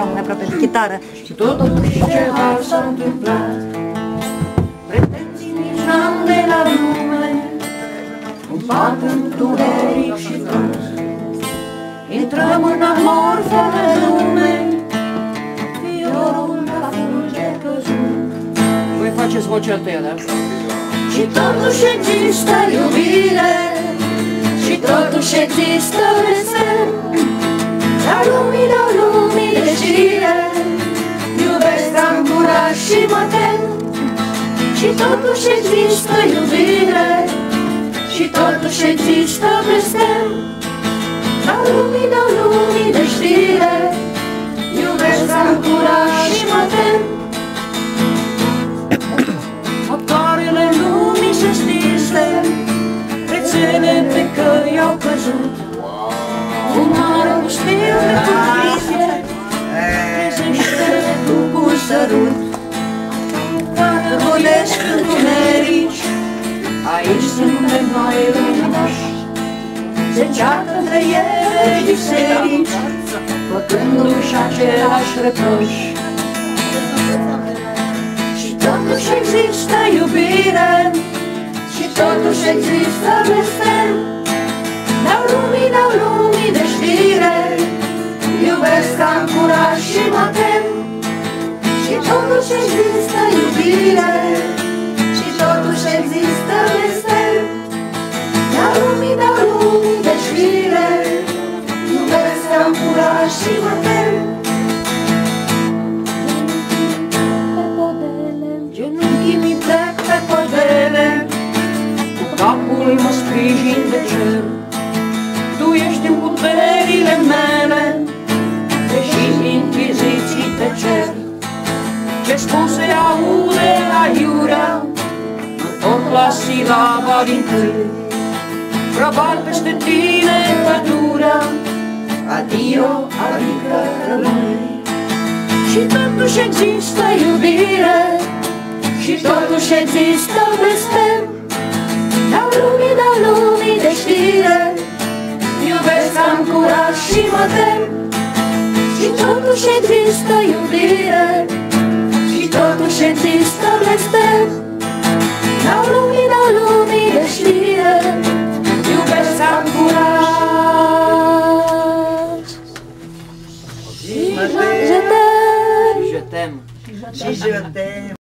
erau mai aproape de chitară. Și totuși ceva s-a întâmplat. Pretenții nici n-am de la lume, un pat întuneric și trus. Intrăm în amor fără lume, viorul la fulge căzut. Voi faceți vocea tăia, da? Și totuși există iubire, și totuși există vesel. Dau lumii de știre, iubesc, am curaj și mă tem. Și totuși există iubire, și totuși există blestem. Dau lumii de știre, iubesc, am curaj și mă tem. Motoarele lumii se stinse, rețele pe căi au căzut. Un mare pustiu de condiție trezește un sărut. Care rodesc întunerici, aici sunt pe noi luminoși. Se ceartă între ele biserici, făcându-și același reproș. Și totuși există iubire, și totuși există blestem. Dau lumii de știre, iubesc, am curaj și mă tem. Și totuși există iubire, și totuși există blestem. Dau lumii de știre, iubesc, am curaj și mă tem. Genunchii mi plec pe podele, cu capul mă sprijin de cer. Tu ești în puterile mele, deși inchiziții te cer. Ce spun se aude aiurea, întorc la silaba din tâi. Probar peste tine pădurea, adio, adică rămâi. Și totuși există iubire, și totuși există blestem. Dau lumii de știre, iubesc, am curaj și mă tem. Și totuși există iubire, și totuși există blestem. Dau lumii de știre, iubesc, am curaj și je t'aime. Și je t'aime.